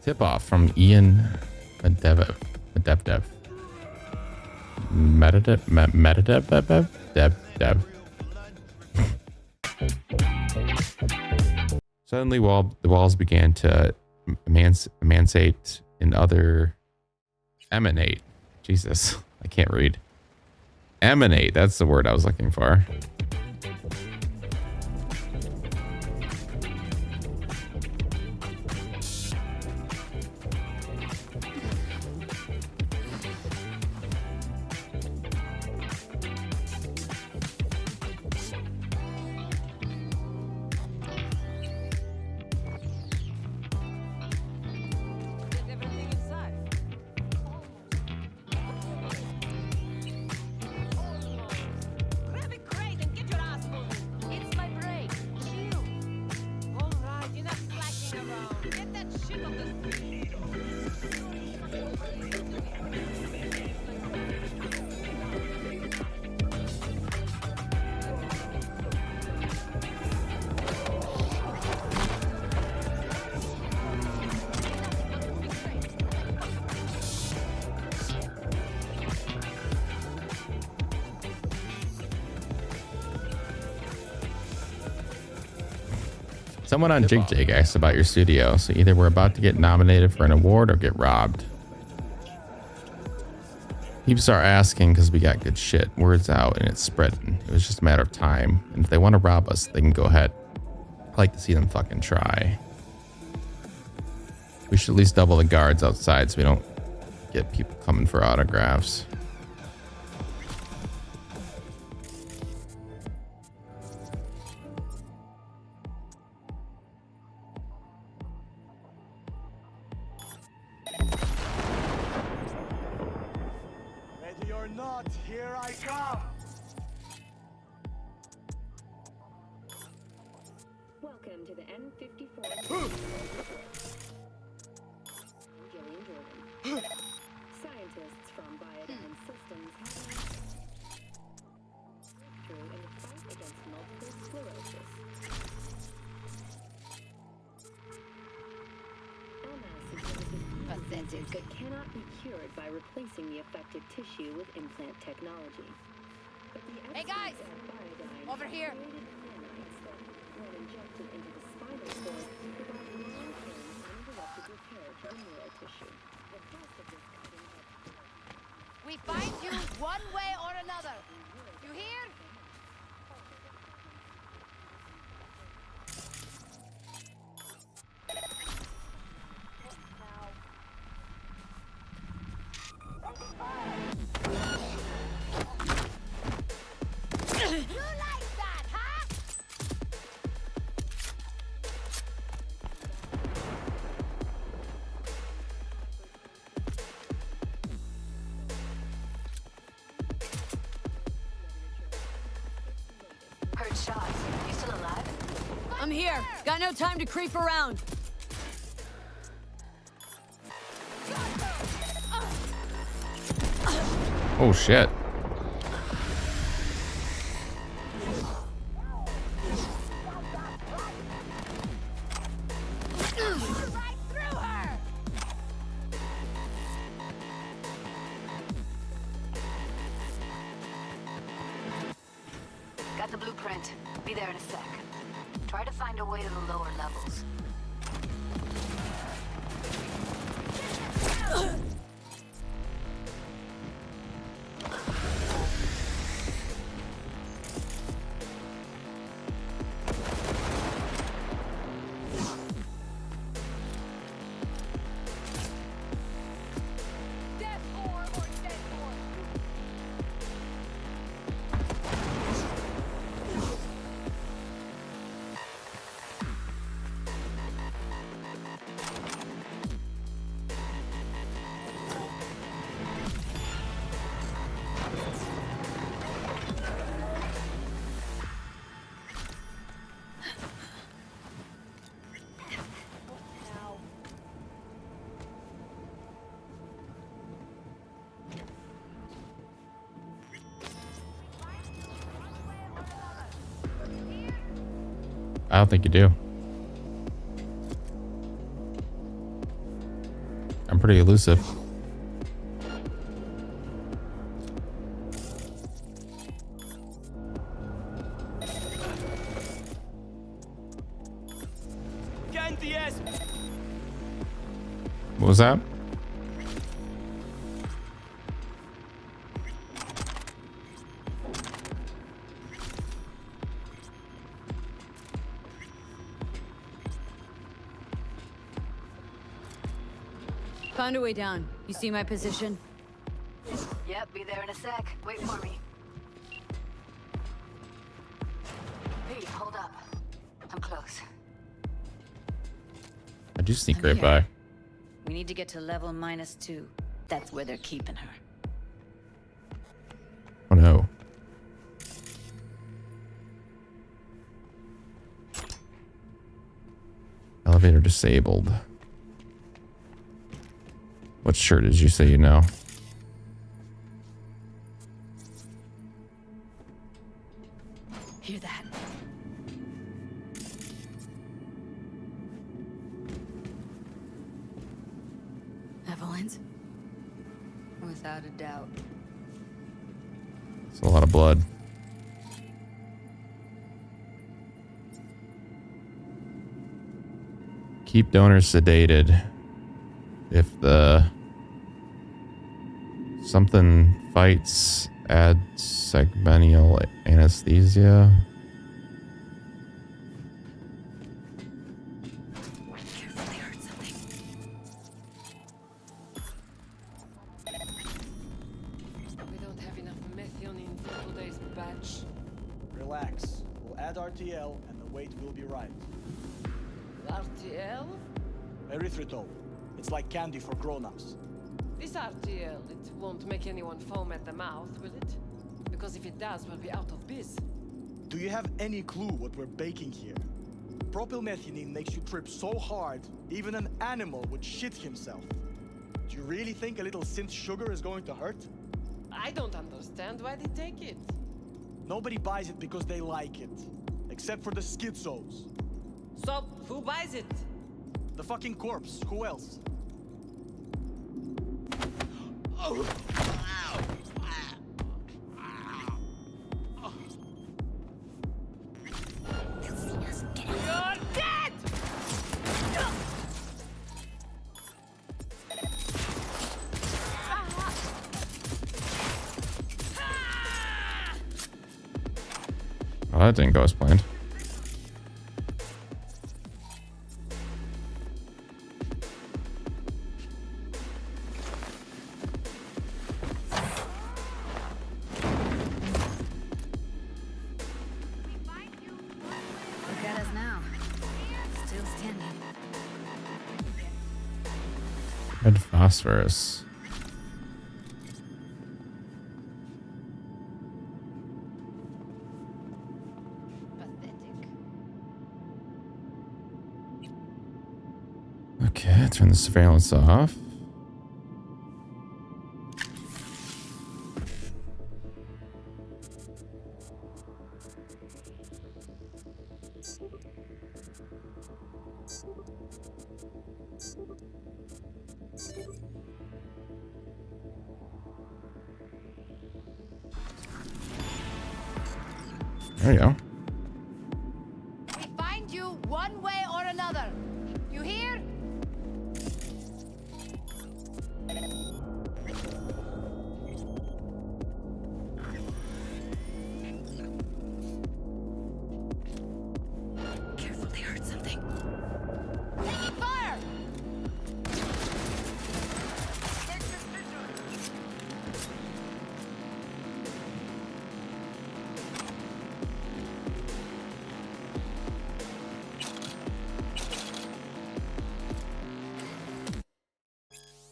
Tip off from Ian Medvedev. Dev. Suddenly, the walls began to emancipate and other emanate. Jesus, I can't read. Emanate, that's the word I was looking for. Someone on JigJig asked about your studio, so either we're about to get nominated for an award or get robbed. People are asking because we got good shit. Word's out and it's spreading. It was just a matter of time. And if they want to rob us, they can go ahead. I like to see them fucking try. We should at least double the guards outside so we don't get people coming for autographs. It cannot be cured by replacing the affected tissue with implant technology. But the hey guys! Over here! When injected into the spinal cord, provide long-term uninterrupted repair to the neural tissue. The cost of this cutting edge. We find you one way or another. You hear? Shots. You still alive? I'm here. Got no time to creep around. Oh shit. Right through her. Got the blueprint. Be there in a sec. Try to find a way to the lower levels. I don't think you do. pretty elusive. What was that? Found a way down. You see my position? Yep, be there in a sec. Wait for me. Hey, hold up. I'm close. I do sneak I'm right here. by. We need to get to level -2. That's where they're keeping her. Oh no. Elevator disabled. What shirt did you say you know? Hear that? Evelyn's? Without a doubt. It's a lot of blood. Keep donors sedated. If the something fights, add segmental anesthesia. Carefully hurt something. We don't have enough methionine in today's batch. Relax. We'll add RTL and the weight will be right. RTL? Erythritol. It's like candy for grown-ups. This RTL, it won't make anyone foam at the mouth, will it? Because if it does, we'll be out of biz. Do you have any clue what we're baking here? Propylmethionine makes you trip so hard, even an animal would shit himself. Do you really think a little synth sugar is going to hurt? I don't understand why they take it. Nobody buys it because they like it. Except for the schizos. So, who buys it? The fucking corpse. Who else? You're dead! Oh, that didn't go as planned. Look at us now. Still standing. Red phosphorus. Pathetic. Okay, turn the surveillance off. There you go. We find you one way or another. You hear? Carefully hurt something. Taking fire!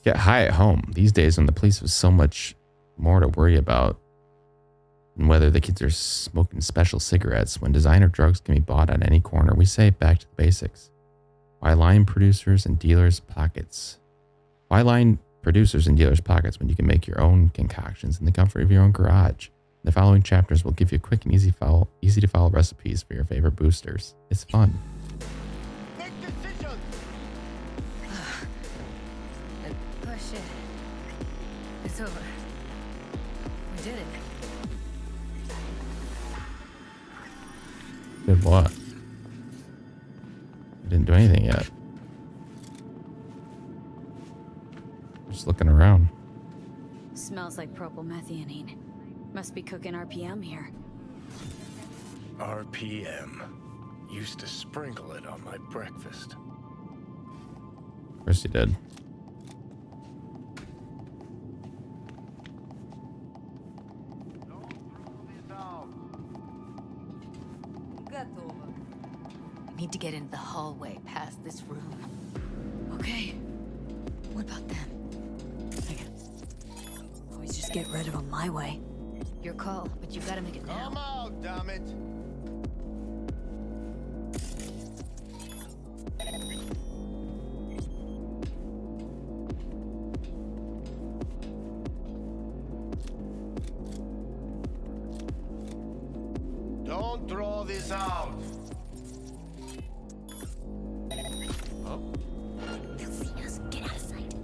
Get high at home. These days when the police have so much more to worry about than whether the kids are smoking special cigarettes, when designer drugs can be bought at any corner, we say back to the basics. Why line producers and dealers' pockets? Why line producers and dealers' pockets when you can make your own concoctions in the comfort of your own garage? The following chapters will give you quick and easy to follow recipes for your favorite boosters. It's fun. Make decisions! Oh shit. It's over. We did it. Did what? We didn't do anything yet. Just looking around. Smells like propylmethionine. Must be cooking RPM here. RPM. Used to sprinkle it on my breakfast. Of course he did. I need to get into the hallway past this room. Okay. What about them? I can always just get rid of them my way. Your call, but you gotta make it now. Come out, damn it! Don't throw this out. They'll see us. Get out of sight.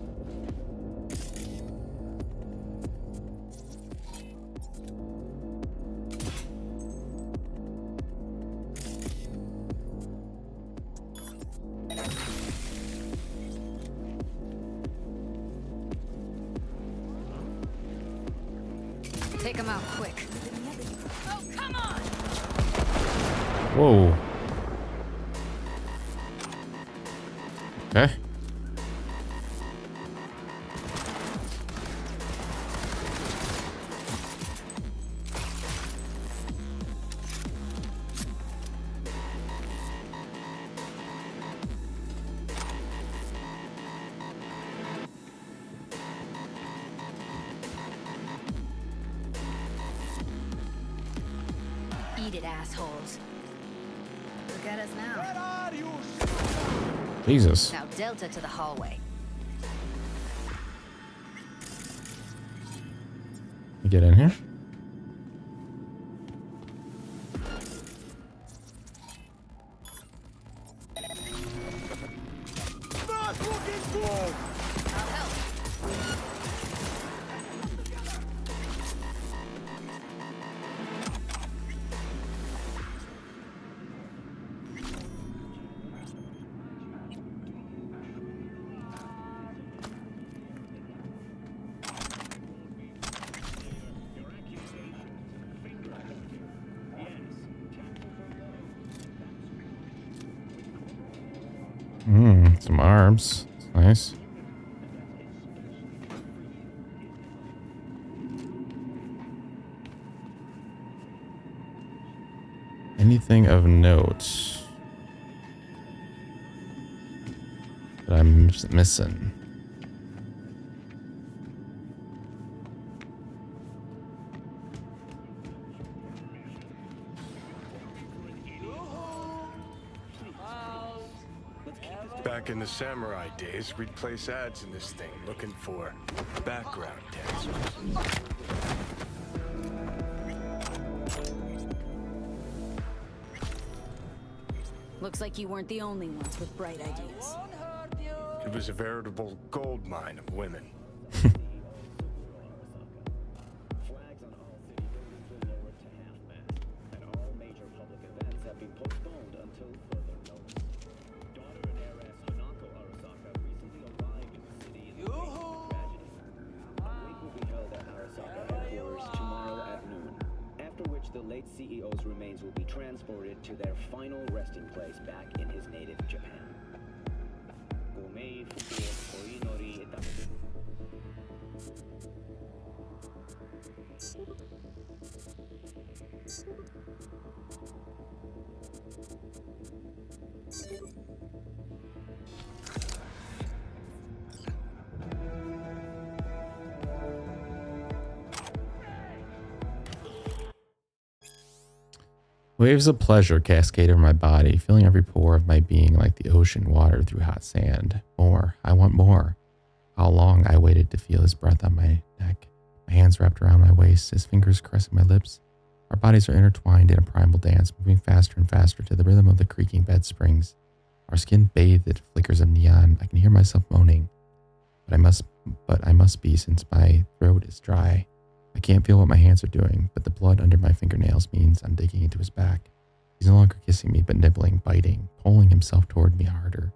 Take them out quick. Oh, come on! Whoa. Okay. Eat it, assholes. Look at us now. Where are you? Jesus. Now Delta to the hallway. You get in here? Not looking good! I'll help. Some arms. That's nice. Anything of note that I'm missing? Back in the samurai days, we'd place ads in this thing looking for background dancers. Looks like you weren't the only ones with bright ideas. It was a veritable gold mine of women. Flags on all city buildings were lowered to half-mast, and all major public events have been postponed until further notice. Daughter and heiress Hanako Arasaka recently arrived in the city in the wake of the tragedy. A wake will be held at Arasaka headquarters tomorrow at noon, after which the late CEO's remains will be transported to their final resting place back in his native Japan. Gomei fuku oinori itaku. Waves of pleasure cascade over my body, filling every pore of my being like the ocean water through hot sand. More. I want more. How long I waited to feel his breath on my neck, my hands wrapped around my waist, his fingers caressing my lips. Our bodies are intertwined in a primal dance, moving faster and faster to the rhythm of the creaking bed springs. Our skin bathed in flickers of neon. I can hear myself moaning, but I must but I must be since my throat is dry. I can't feel what my hands are doing, but the blood under my fingernails means I'm digging into his back. He's no longer kissing me, but nibbling, biting, pulling himself toward me harder.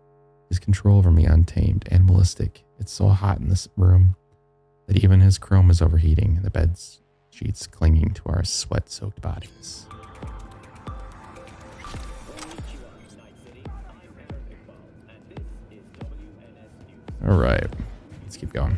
His control over me untamed, animalistic. It's so hot in this room that even his chrome is overheating, the bed sheets clinging to our sweat-soaked bodies. All right, let's keep going.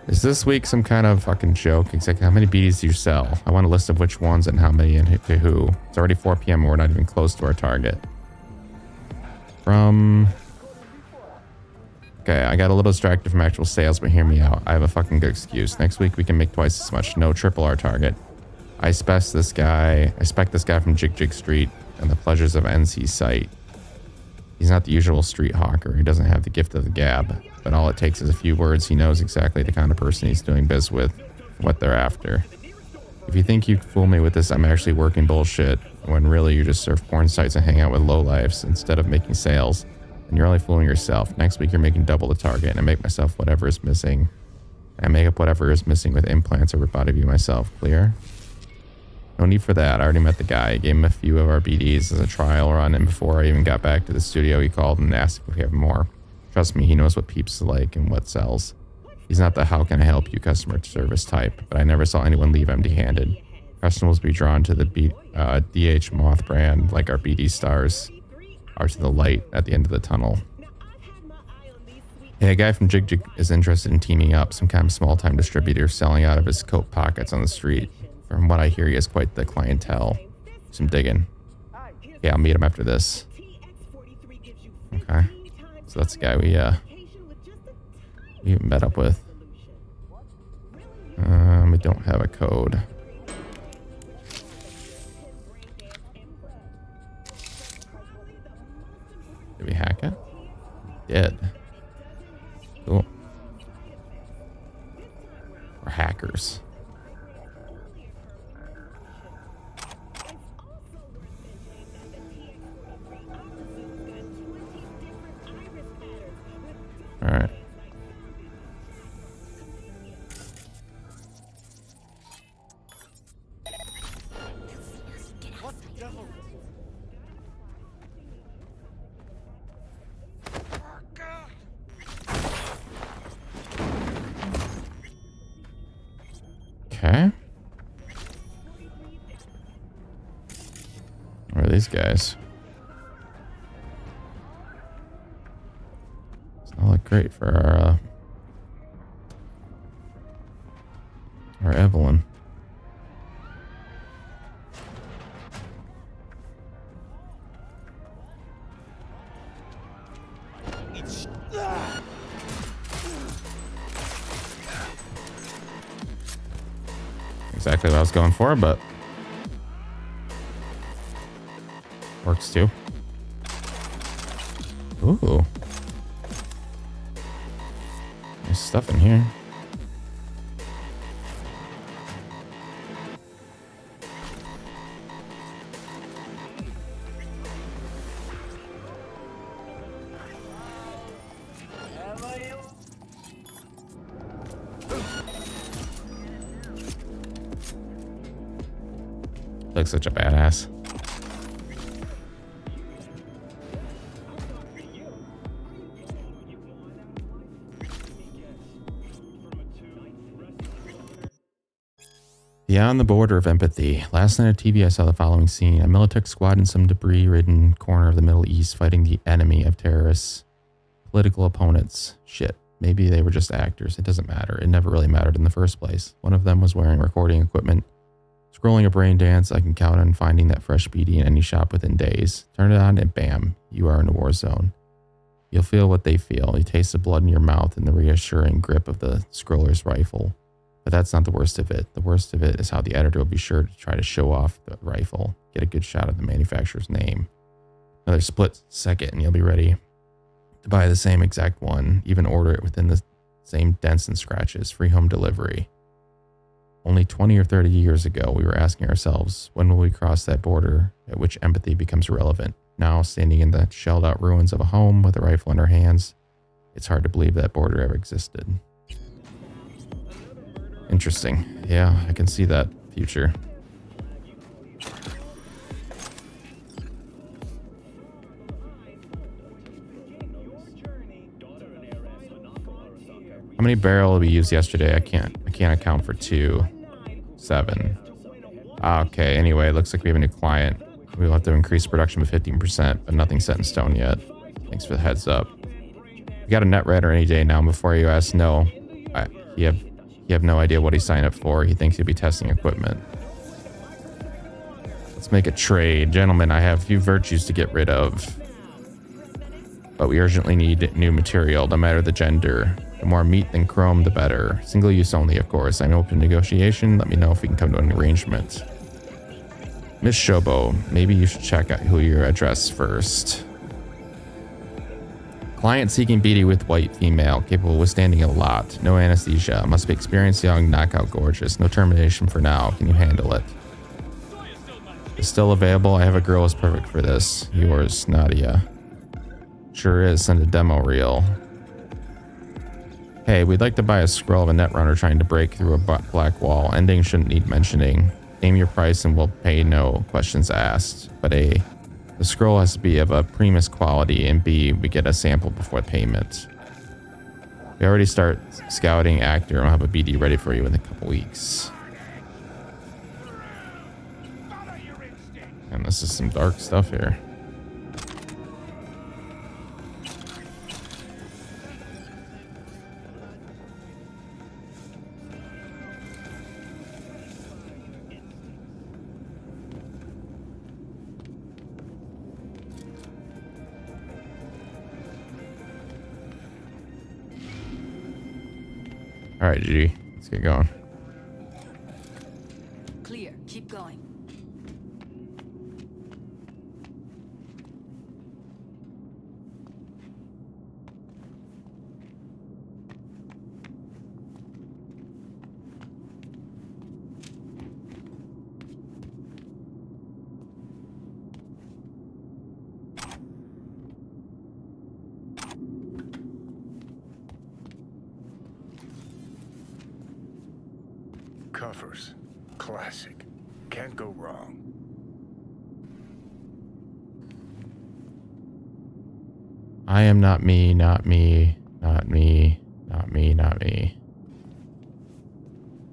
Is this week some kind of fucking joke? Exactly how many BDs do you sell? I want a list of which ones and how many and to who. It's already 4 p.m. and we're not even close to our target. Okay, I got a little distracted from actual sales, but hear me out. I have a fucking good excuse. Next week we can make twice as much. No, triple our target. I spec this guy from Jig Jig Street and the pleasures of NC site. He's not the usual street hawker. He doesn't have the gift of the gab, but all it takes is a few words. He knows exactly the kind of person he's doing biz with, what they're after. If you think you can fool me with this, I'm actually working bullshit, when really you just surf porn sites and hang out with lowlifes instead of making sales, and you're only fooling yourself. Next week you're making double the target, and I make myself whatever is missing. I make up whatever is missing with implants or body view myself. Clear? No need for that. I already met the guy. I gave him a few of our BDs as a trial run, and before I even got back to the studio, he called and asked if we have more. Trust me, he knows what peeps like and what sells. He's not the how can I help you customer service type, but I never saw anyone leave empty-handed. Customers will be drawn to the DH Moth brand like our BD stars are to the light at the end of the tunnel. Hey, a guy from Jig Jig is interested in teaming up, some kind of small-time distributor selling out of his coat pockets on the street. From what I hear, he has quite the clientele. Some digging. Okay, I'll meet him after this. Okay. So that's the guy we met up with. We don't have a code. Did we hack it? We did. Cool. We're hackers. All right. Okay. Where are these guys? Doesn't look great for our Evelyn. Exactly what I was going for, but works too. Ooh. There's stuff in here. Looks such a badass. Beyond the border of empathy. Last night on TV, I saw the following scene. A Militech squad in some debris-ridden corner of the Middle East fighting the enemy of terrorists. Political opponents. Shit. Maybe they were just actors. It doesn't matter. It never really mattered in the first place. One of them was wearing recording equipment. Scrolling a brain dance, I can count on finding that fresh BD in any shop within days. Turn it on and bam, you are in a war zone. You'll feel what they feel. You taste the blood in your mouth and the reassuring grip of the scroller's rifle. But that's not the worst of it. The worst of it is how the editor will be sure to try to show off the rifle, get a good shot of the manufacturer's name. Another split second and you'll be ready to buy the same exact one, even order it within the same dents and scratches, free home delivery. Only 20 or 30 years ago, we were asking ourselves, when will we cross that border at which empathy becomes relevant? Now, standing in the shelled out ruins of a home with a rifle in our hands, it's hard to believe that border ever existed. Interesting. Yeah, I can see that future. How many barrel will be used yesterday? I can't account for 2. 7. Okay, anyway, it looks like we have a new client. We'll have to increase production by 15%, but nothing's set in stone yet. Thanks for the heads up. We got a net writer any day now. Before you ask, no. You have no idea what he signed up for. He thinks he'll be testing equipment. Let's make a trade. Gentlemen, I have a few virtues to get rid of. But we urgently need new material, no matter the gender. The more meat than chrome, the better. Single use only, of course. I'm open to negotiation. Let me know if we can come to an arrangement. Miss Shobo, maybe you should check out who your address first. Client seeking BD with white female, capable of withstanding a lot. No anesthesia. Must be experienced, young, knockout, gorgeous. No termination for now. Can you handle it? Is still available. I have a girl who's perfect for this. Yours, Nadia. Sure is. Send a demo reel. Hey, we'd like to buy a scroll of a netrunner trying to break through a black wall. Ending shouldn't need mentioning. Name your price and we'll pay no questions asked. But A, the scroll has to be of a premise quality, and B, we get a sample before payment. We already start scouting actor and we'll have a BD ready for you in a couple weeks. And this is some dark stuff here. All right, G, let's get going. Clear. Keep going. Covers. Classic. Can't go wrong. I am not me, not me, not me, not me, not me.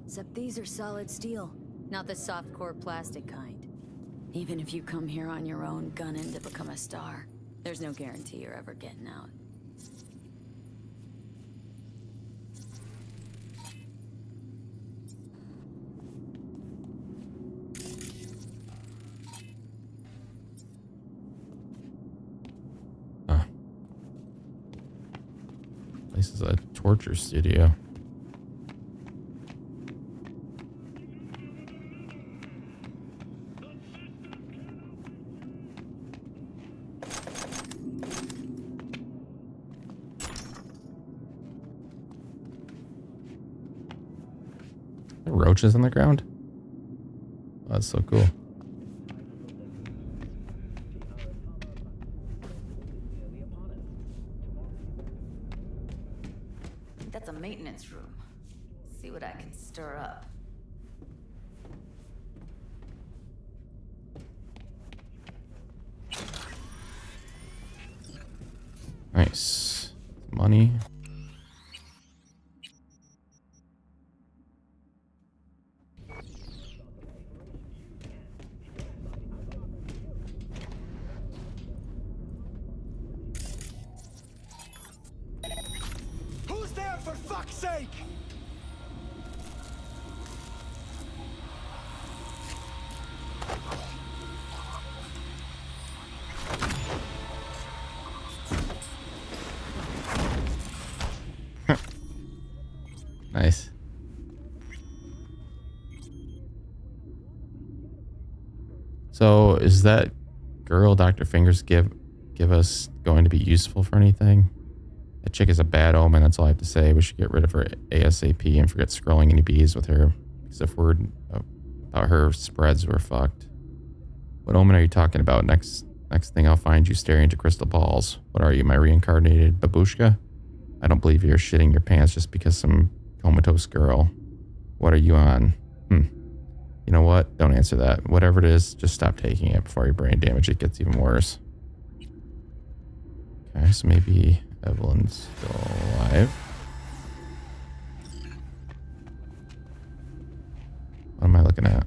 Except these are solid steel, not the soft core plastic kind. Even if you come here on your own, gunning to become a star, there's no guarantee you're ever getting out. This is a torture studio. There are roaches on the ground? Oh, that's so cool. That's a maintenance room. See what I can stir up. Nice. Money. Who's there, for fuck's sake? Nice. So is that girl Dr. Fingers give us going to be useful for anything? That chick is a bad omen. That's all I have to say. We should get rid of her ASAP and forget scrolling any bees with her. Because if word about her spreads, we're fucked. What omen are you talking about? Next thing I'll find you staring into crystal balls. What are you, my reincarnated babushka? I don't believe you're shitting your pants just because some comatose girl. What are you on? You know what? Don't answer that. Whatever it is, just stop taking it before your brain damage it gets even worse. Okay, so maybe Evelyn's still alive. What am I looking at?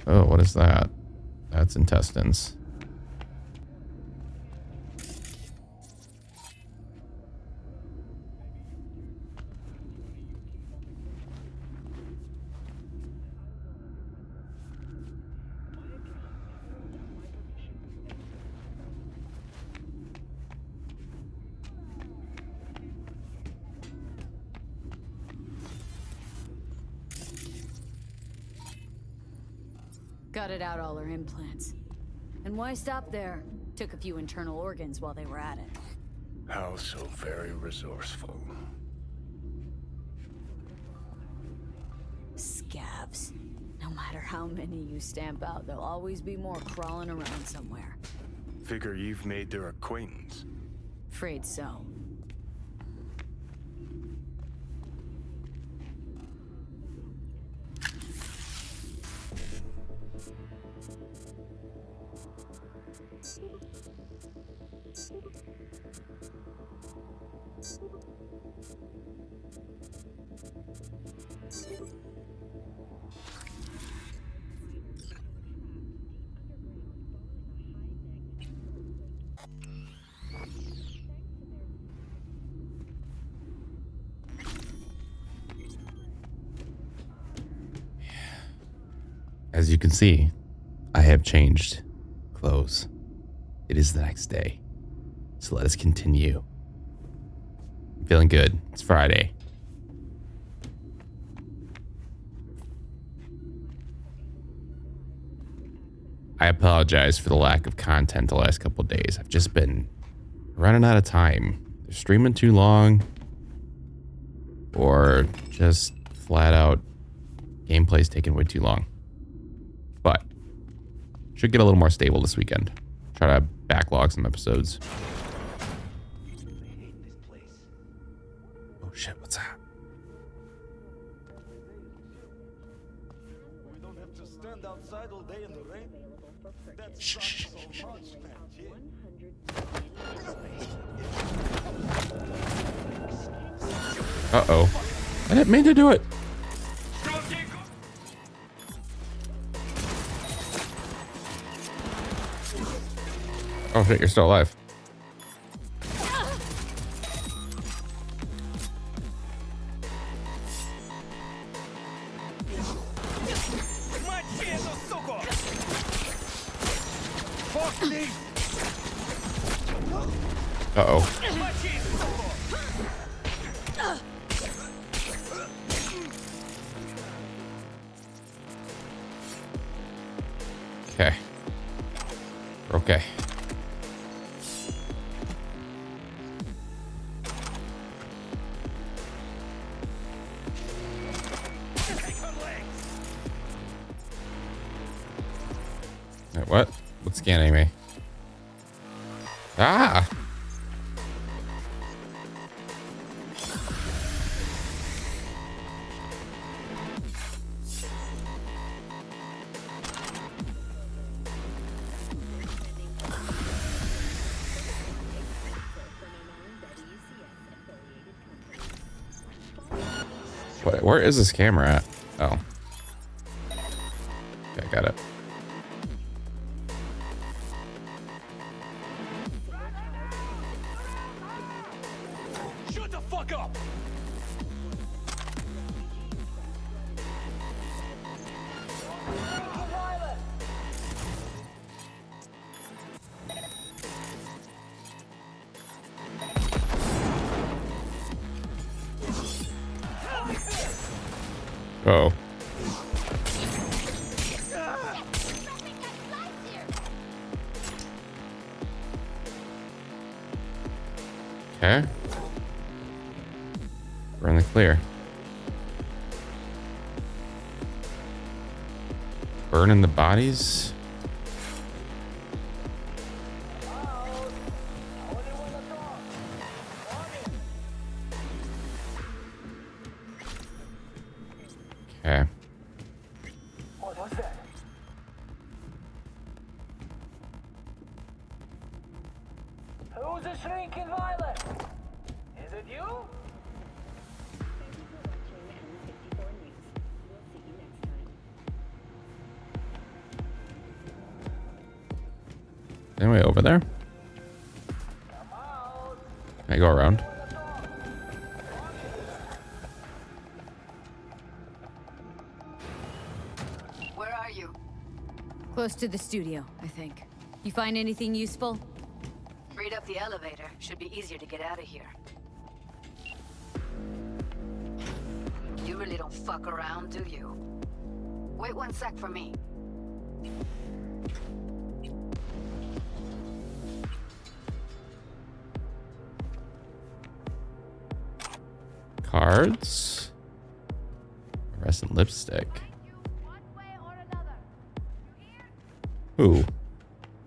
Oh, what is that? That's intestines. Gutted out all her implants. And why stop there? Took a few internal organs while they were at it. How so very resourceful. Scabs. No matter how many you stamp out, there'll always be more crawling around somewhere. Figure you've made their acquaintance. Afraid so. As you can see, I have changed clothes. It is the next day. So let us continue. I'm feeling good. It's Friday. I apologize for the lack of content the last couple of days. I've just been running out of time. They're streaming too long, or just flat out gameplay's taking way too long. But should get a little more stable this weekend. Try to backlog some episodes. Oh shit, what's that? We don't have to stand outside all day in the rain. That Shh, shh, sucks shh, so much, man. Uh-oh. I didn't mean to do it. Oh shit, you're still alive. Uh-oh. Okay. Okay. Wait, what? What's scanning me? Ah! What, where is this camera at? Oh. Okay, got it. Shut the fuck up! Uh-oh. We're in the clear. Burning the bodies. Okay. What was that? Who's a shrinking violet? Is it you? Thank you for watching M64 News. We'll see you next time. Anyway, over there. Come out. Can I go around? Where are you? Close to the studio, I think. You find anything useful? Read up the elevator. Should be easier to get out of here. You really don't fuck around, do you? Wait 1 sec for me. Cards. Fluorescent lipstick. Who?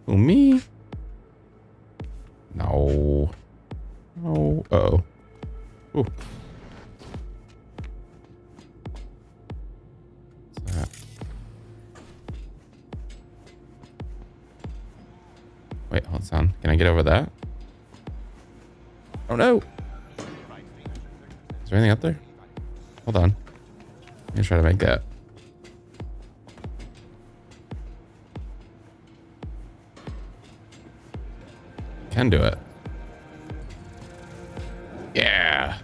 Who, me? No. No. Uh-oh. Ooh. What's that? Wait, hold on. Can I get over that? Oh no! Is there anything up there? Hold on. Let me try to make that. Can do it. Yeah.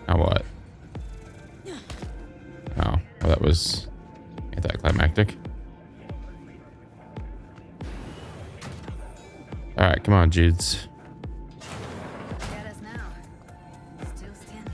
Now what? Oh, well, that was anticlimactic. All right, come on, Judes. Get us now. Still standing.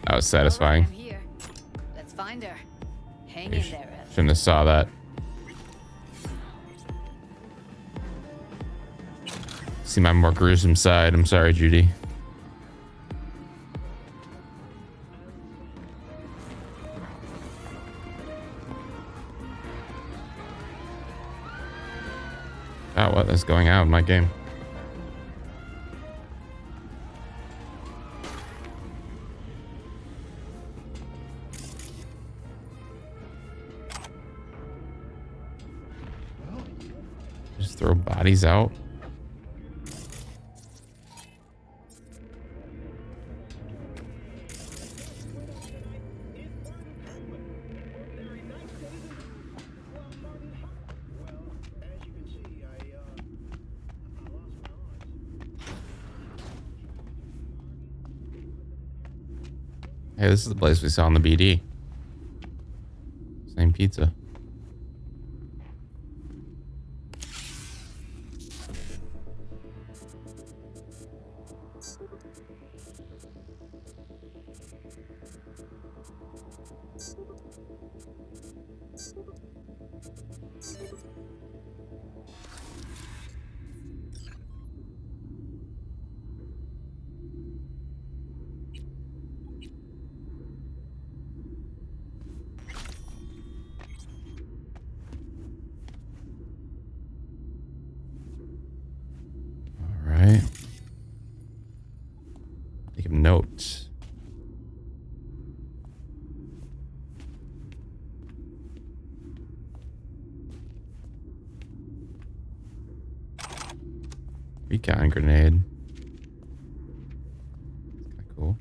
That was satisfying. I'm here. Let's find her. Hang in there, Ev. Shouldn't have saw that. See my more gruesome side. I'm sorry, Judy. Oh, what is going on in my game? Just throw bodies out. Hey, this is the place we saw in the BD. Same pizza. All right. Take a note. Recon grenade. Kind of cool.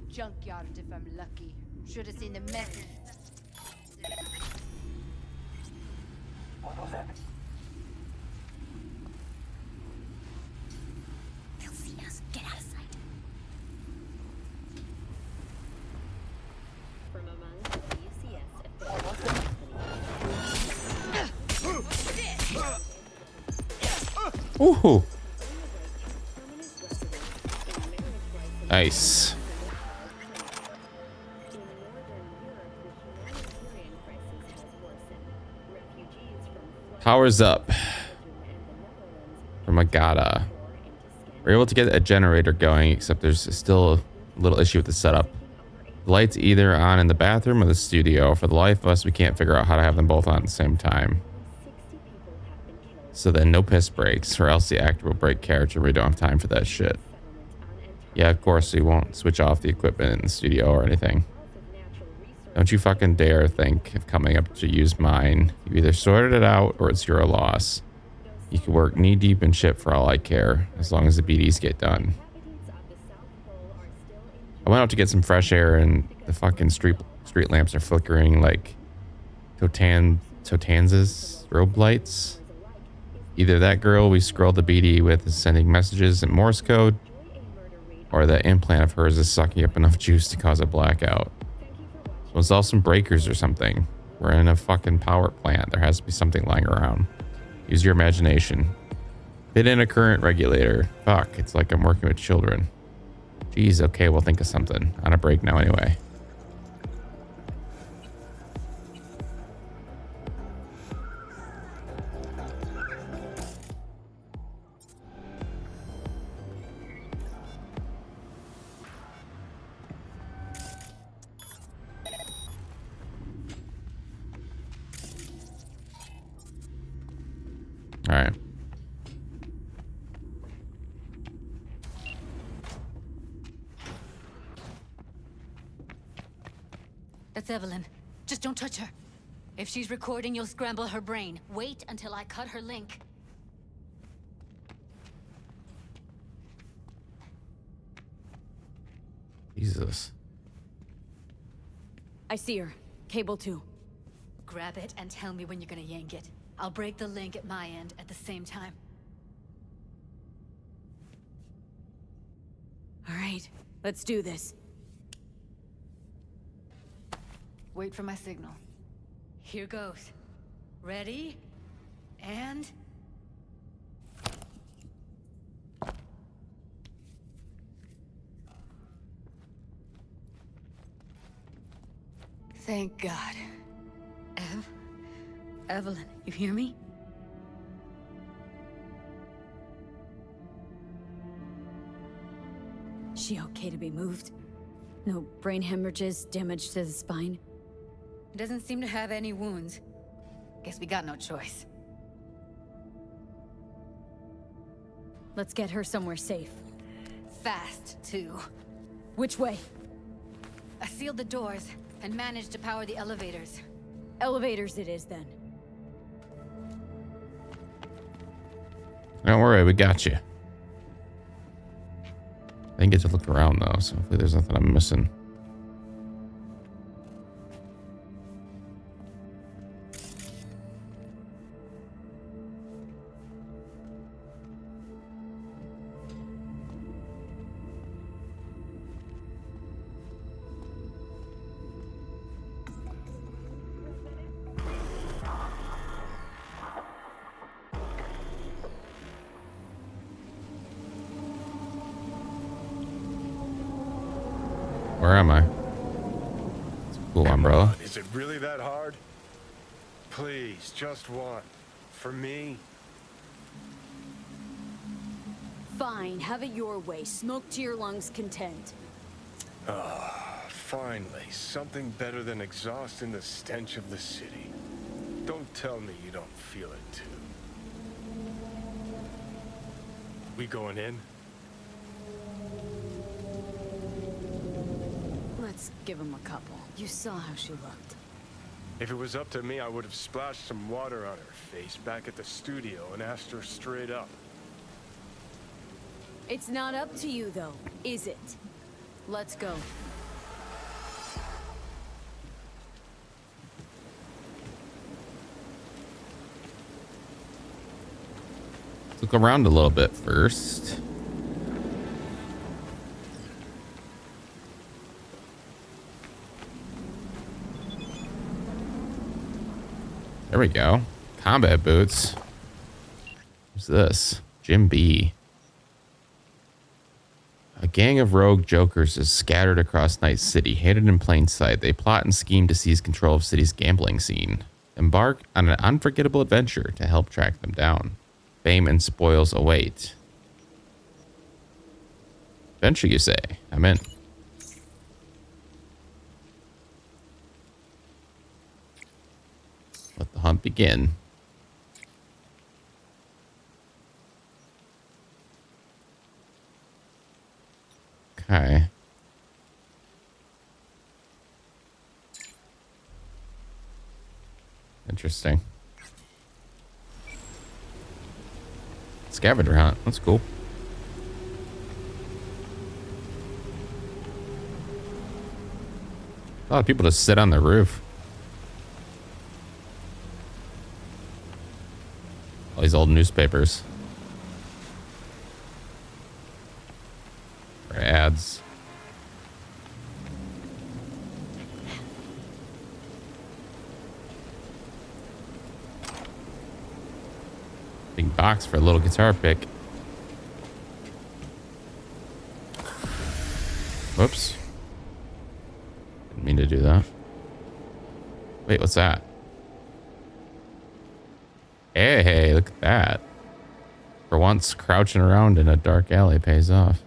Junkyard if I'm lucky. Should have seen the message. What was that? They'll see us. Get out of sight. Ooh. Nice. Powers up. From Agata. We're able to get a generator going, except there's still a little issue with the setup. The light's either on in the bathroom or the studio. For the life of us, we can't figure out how to have them both on at the same time. So then no piss breaks, or else the actor will break character. We don't have time for that shit. Yeah, of course, we won't switch off the equipment in the studio or anything. Don't you fucking dare think of coming up to use mine. You either sorted it out or it's your loss. You can work knee deep in shit for all I care, as long as the BDs get done. I went out to get some fresh air and the fucking street lamps are flickering like Totanza's strobe lights. Either that girl we scrolled the BD with is sending messages in Morse code, or that implant of hers is sucking up enough juice to cause a blackout. So install some breakers or something. We're in a fucking power plant. There has to be something lying around. Use your imagination. Fit in a current regulator. Fuck, it's like I'm working with children. Jeez, okay, we'll think of something. On a break now anyway. All right. That's Evelyn. Just don't touch her. If she's recording, you'll scramble her brain. Wait until I cut her link. Jesus. I see her. Cable 2. Grab it and tell me when you're gonna yank it. I'll break the link at my end at the same time. All right, let's do this. Wait for my signal. Here goes. Ready? And... Thank God. Evelyn, you hear me? She okay to be moved? No brain hemorrhages, damage to the spine? Doesn't seem to have any wounds. Guess we got no choice. Let's get her somewhere safe. Fast, too. Which way? I sealed the doors and managed to power the elevators. Elevators it is, then. Don't worry, we got you. I didn't get to look around though, so hopefully there's nothing I'm missing. Where am I? It's a cool umbrella. Is it really that hard? Please, just one. For me? Fine, have it your way. Smoke to your lungs' content. Finally, something better than exhaust in the stench of the city. Don't tell me you don't feel it too. We going in? Let's give him a couple. You saw how she looked. If it was up to me, I would have splashed some water on her face back at the studio and asked her straight up. It's not up to you, though, is it? Let's go. Let's look around a little bit first. There we go. Combat boots. What's this? Jim B. A gang of rogue jokers is scattered across Night City, hidden in plain sight. They plot and scheme to seize control of city's gambling scene. Embark on an unforgettable adventure to help track them down. Fame and spoils await. Adventure, you say? I'm in. Let the hunt begin. Okay. Interesting. Scavenger hunt. That's cool. A lot of people just sit on the roof. All these old newspapers. Or ads. Big box for a little guitar pick. Whoops. Didn't mean to do that. Wait, what's that? Hey, look at that. For once, crouching around in a dark alley pays off.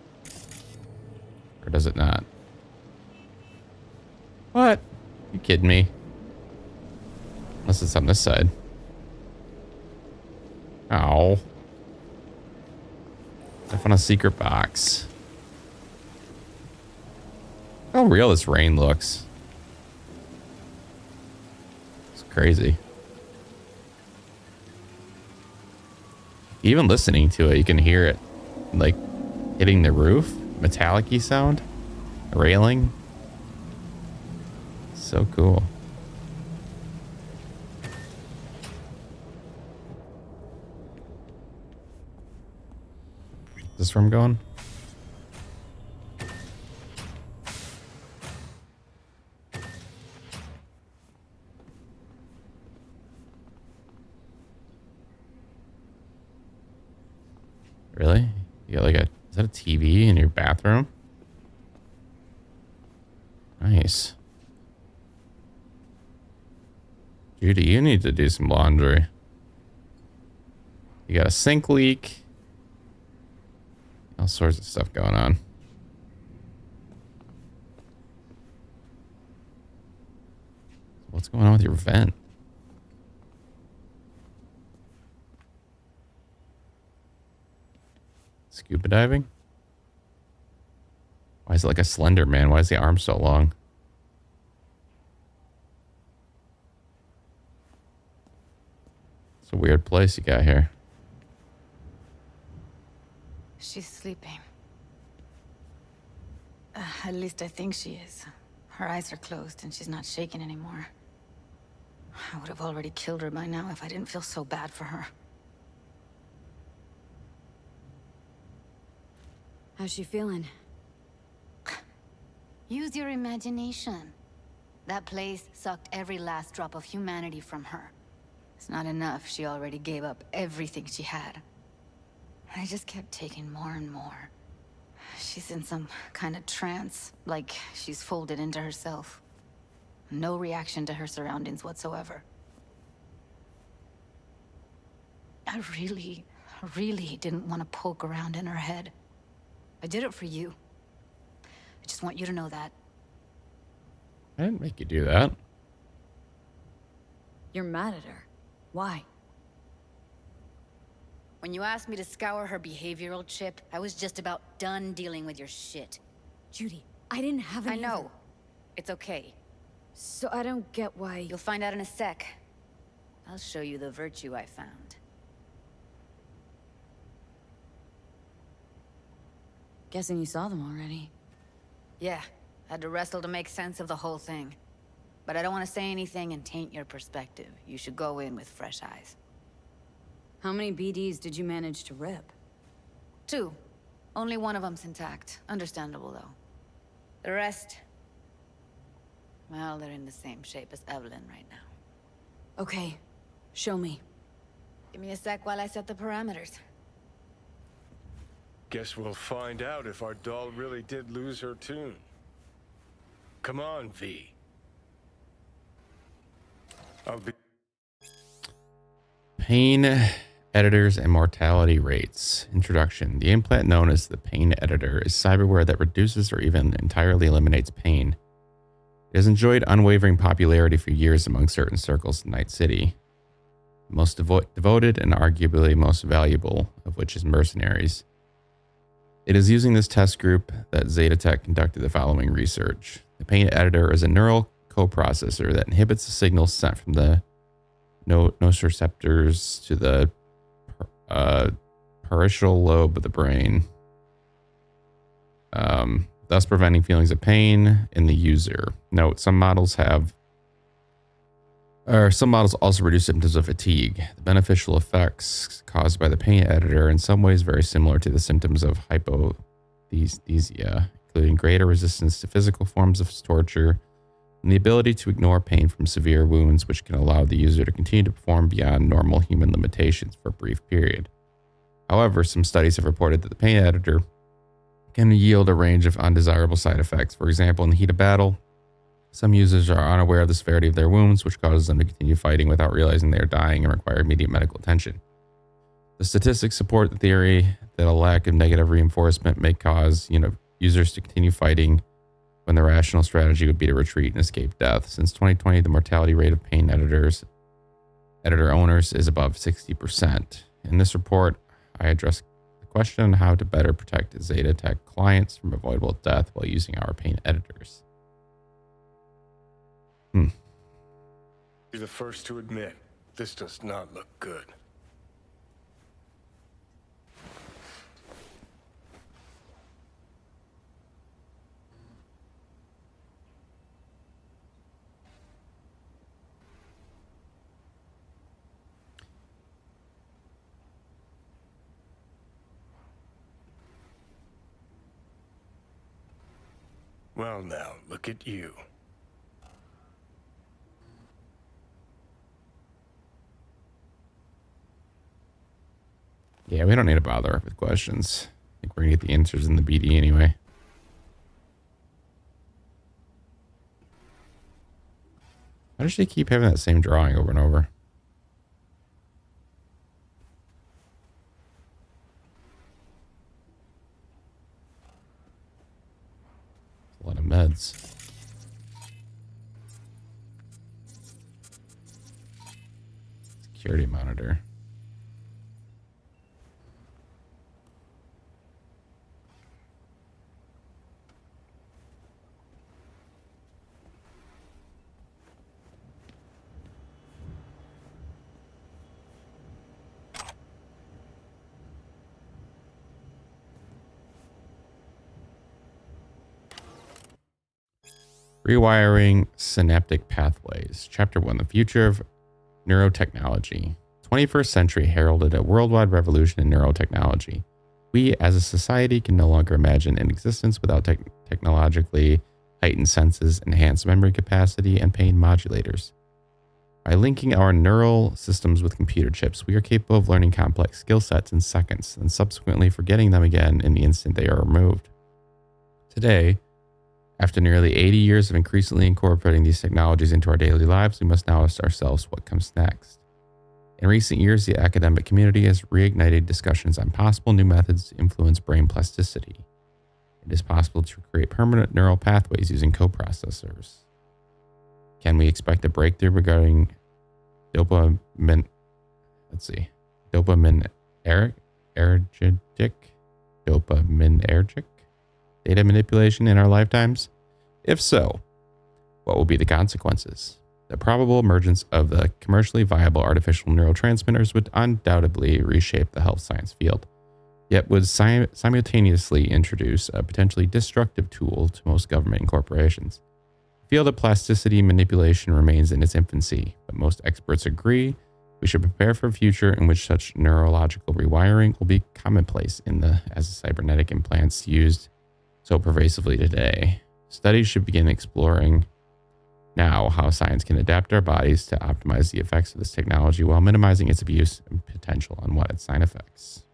Or does it not? What? You kidding me? Unless it's on this side. Oh. I found a secret box. How real this rain looks. It's crazy. Even listening to it, you can hear it like hitting the roof. Metallic-y sound. Railing. So cool. Is this where I'm going? Really? You got like a... Is that a TV in your bathroom? Nice. Judy, you need to do some laundry. You got a sink leak. All sorts of stuff going on. What's going on with your vent? Scuba diving? Why is it like a Slender Man? Why is the arm so long? It's a weird place you got here. She's sleeping. At least I think she is. Her eyes are closed and she's not shaking anymore. I would have already killed her by now if I didn't feel so bad for her. How's she feeling? Use your imagination. That place sucked every last drop of humanity from her. It's not enough. She already gave up everything she had. I just kept taking more and more. She's in some kind of trance, like she's folded into herself. No reaction to her surroundings whatsoever. I really didn't want to poke around in her head. I did it for you. I just want you to know that. I didn't make you do that. You're mad at her. Why? When you asked me to scour her behavioral chip, I was just about done dealing with your shit. Judy, I didn't have any I know. other- It's okay. So I don't get why... You'll find out in a sec. I'll show you the virtue I found. Guessing you saw them already. Yeah, had to wrestle to make sense of the whole thing. But I don't want to say anything and taint your perspective. You should go in with fresh eyes. How many BDs did you manage to rip? 2. Only one of them's intact. Understandable, though. The rest... well, they're in the same shape as Evelyn right now. Okay, show me. Give me a sec while I set the parameters. Guess we'll find out if our doll really did lose her tune. Come on, V. I'll be... Pain editors and mortality rates. Introduction. The implant known as the pain editor is cyberware that reduces or even entirely eliminates pain. It has enjoyed unwavering popularity for years among certain circles in Night City. The most devoted and arguably most valuable of which is mercenaries. It is using this test group that Zeta Tech conducted the following research. The pain editor is a neural coprocessor that inhibits the signals sent from the nociceptors to the parietal lobe of the brain, thus preventing feelings of pain in the user. Note, some models also reduce symptoms of fatigue. The beneficial effects caused by the pain editor are in some ways very similar to the symptoms of hypothesia, including greater resistance to physical forms of torture and the ability to ignore pain from severe wounds, which can allow the user to continue to perform beyond normal human limitations for a brief period. However, some studies have reported that the pain editor can yield a range of undesirable side effects. For example, in the heat of battle, some users are unaware of the severity of their wounds, which causes them to continue fighting without realizing they are dying and require immediate medical attention. The statistics support the theory that a lack of negative reinforcement may cause, users to continue fighting when the rational strategy would be to retreat and escape death. Since 2020, the mortality rate of pain editor owners is above 60%. In this report, I address the question on how to better protect Zeta Tech clients from avoidable death while using our pain editors. You're the first to admit, this does not look good. Well now, look at you. Yeah, we don't need to bother with questions. I think we're going to get the answers in the BD anyway. Why does she keep having that same drawing over and over? A lot of meds. Security monitor. Rewiring synaptic pathways. Chapter 1, the future of neurotechnology. 21st century heralded a worldwide revolution in neurotechnology. We as a society can no longer imagine an existence without technologically heightened senses, enhanced memory capacity, and pain modulators. By linking our neural systems with computer chips, we are capable of learning complex skill sets in seconds and subsequently forgetting them again in the instant they are removed. Today, after nearly 80 years of increasingly incorporating these technologies into our daily lives, we must now ask ourselves what comes next. In recent years, the academic community has reignited discussions on possible new methods to influence brain plasticity. It is possible to create permanent neural pathways using coprocessors. Can we expect a breakthrough regarding dopaminergic data manipulation in our lifetimes? If so, what will be the consequences? The probable emergence of the commercially viable artificial neurotransmitters would undoubtedly reshape the health science field, yet would simultaneously introduce a potentially destructive tool to most government and corporations. The field of plasticity manipulation remains in its infancy, but most experts agree we should prepare for a future in which such neurological rewiring will be commonplace as cybernetic implants used so pervasively today. Studies should begin exploring now how science can adapt our bodies to optimize the effects of this technology while minimizing its abuse and potential unwanted side effects.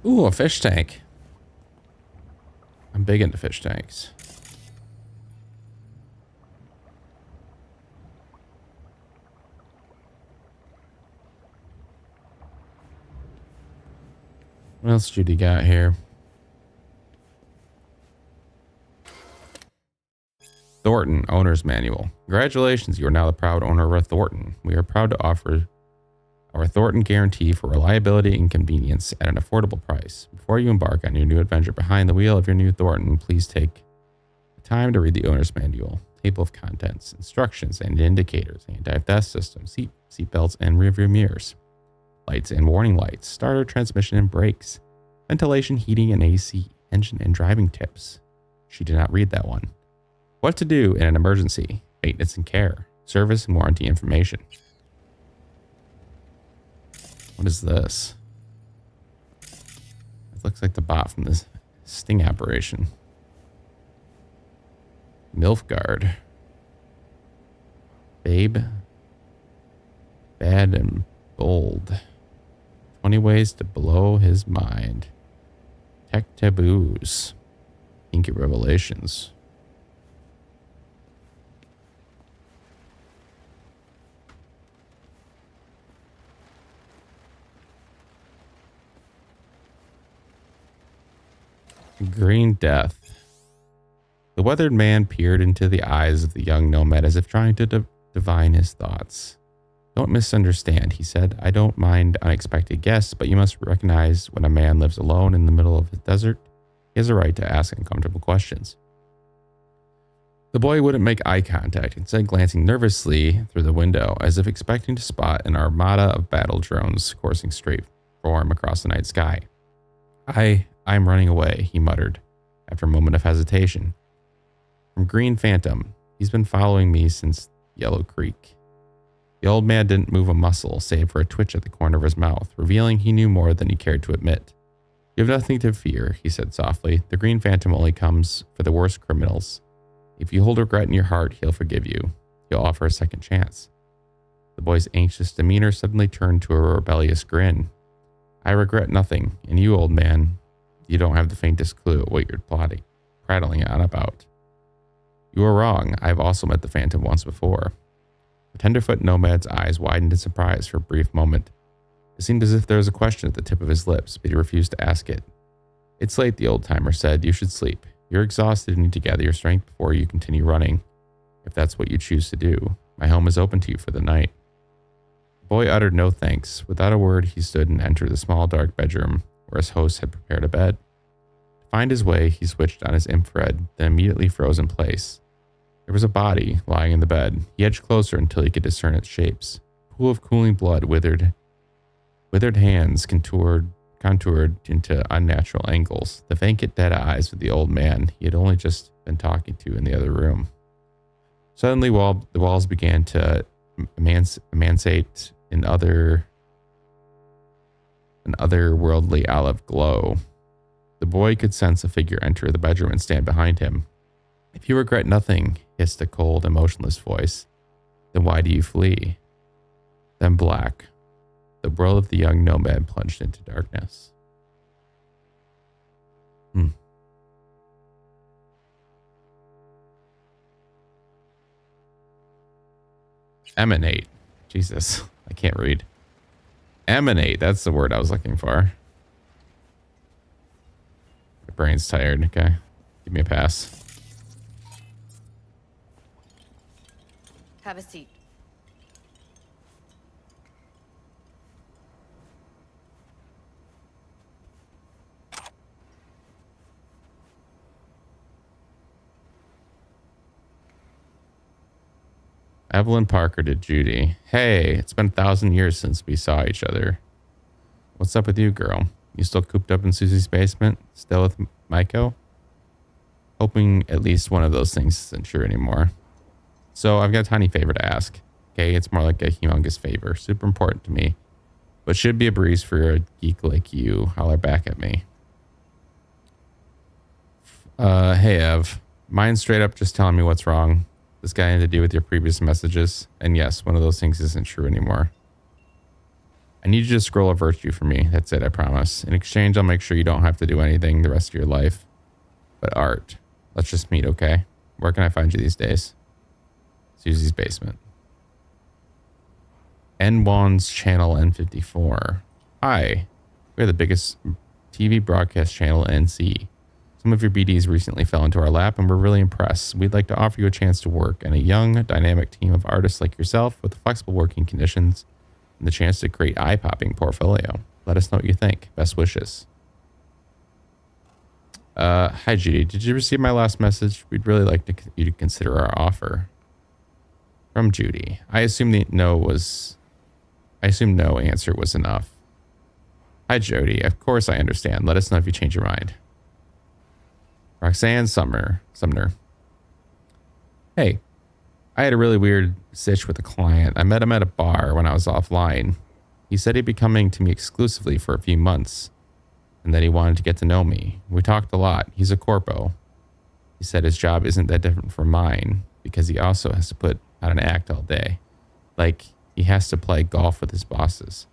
Ooh, a fish tank. I'm big into fish tanks. What else Judy got here? Thornton Owner's Manual. Congratulations, you are now the proud owner of a Thornton. We are proud to offer our Thornton guarantee for reliability and convenience at an affordable price. Before you embark on your new adventure behind the wheel of your new Thornton, please take the time to read the owner's manual, table of contents, instructions and indicators, anti-theft system, seat belts and rearview mirrors, lights and warning lights, starter, transmission and brakes, ventilation, heating and AC, engine and driving tips. She did not read that one. What to do in an emergency, maintenance and care, service and warranty information. What is this? It looks like the bot from this sting operation. Nilfgaard. Babe. Bad and bold. 20 ways to blow his mind. Tech taboos. Kinky revelations. Green Death. The weathered man peered into the eyes of the young nomad as if trying to divine his thoughts. Don't misunderstand, he said. I don't mind unexpected guests, but you must recognize when a man lives alone in the middle of the desert, he has a right to ask uncomfortable questions. The boy wouldn't make eye contact, instead glancing nervously through the window, as if expecting to spot an armada of battle drones coursing straight for him across the night sky. I'm running away, he muttered, after a moment of hesitation. From Green Phantom. He's been following me since Yellow Creek. The old man didn't move a muscle, save for a twitch at the corner of his mouth, revealing he knew more than he cared to admit. You have nothing to fear, he said softly. The Green Phantom only comes for the worst criminals. If you hold regret in your heart, he'll forgive you. He'll offer a second chance. The boy's anxious demeanor suddenly turned to a rebellious grin. I regret nothing, and you, old man, you don't have the faintest clue at what you're prattling on about. You are wrong. I've also met the Phantom once before. The tenderfoot nomad's eyes widened in surprise for a brief moment. It seemed as if there was a question at the tip of his lips, but he refused to ask it. It's late, the old-timer said. You should sleep. You're exhausted and need to gather your strength before you continue running, if that's what you choose to do. My home is open to you for the night. The boy uttered no thanks. Without a word, he stood and entered the small, dark bedroom where his host had prepared a bed. To find his way, he switched on his infrared, then immediately froze in place. There was a body lying in the bed. He edged closer until he could discern its shapes. A pool of cooling blood, withered hands contoured into unnatural angles. The vacant, dead eyes of the old man he had only just been talking to in the other room. Suddenly, the walls began to emancipate an otherworldly olive glow. The boy could sense a figure enter the bedroom and stand behind him. If you regret nothing, hissed a cold, emotionless voice, then why do you flee? Then black. The world of the young nomad plunged into darkness. Emanate. Jesus, I can't read. Emanate, that's the word I was looking for. My brain's tired, okay? Give me a pass. Have a seat. Evelyn Parker to Judy. Hey, it's been 1,000 years since we saw each other. What's up with you, girl? You still cooped up in Susie's basement? Still with Maiko? Hoping at least one of those things isn't true anymore. So I've got a tiny favor to ask. Okay, it's more like a humongous favor. Super important to me. But should be a breeze for a geek like you. Holler back at me. Hey, Ev. Mind straight up just telling me what's wrong. This guy had to do with your previous messages. And yes, one of those things isn't true anymore. I need you to scroll a virtue for me. That's it, I promise. In exchange, I'll make sure you don't have to do anything the rest of your life. But art. Let's just meet, okay? Where can I find you these days? Susie's basement. N1's channel N54. Hi. We're the biggest TV broadcast channel in NC. Some of your BDs recently fell into our lap and we're really impressed. We'd like to offer you a chance to work in a young, dynamic team of artists like yourself with flexible working conditions and the chance to create eye-popping portfolio. Let us know what you think. Best wishes. Hi, Judy. Did you receive my last message? We'd really like you to consider our offer. From Judy. I assume no answer was enough. Hi, Jody. Of course I understand. Let us know if you change your mind. Roxanne Sumner. Hey, I had a really weird sitch with a client. I met him at a bar when I was offline. He said he'd be coming to me exclusively for a few months and that he wanted to get to know me. We talked a lot. He's a corpo. He said his job isn't that different from mine because he also has to put on an act all day. Like he has to play golf with his bosses,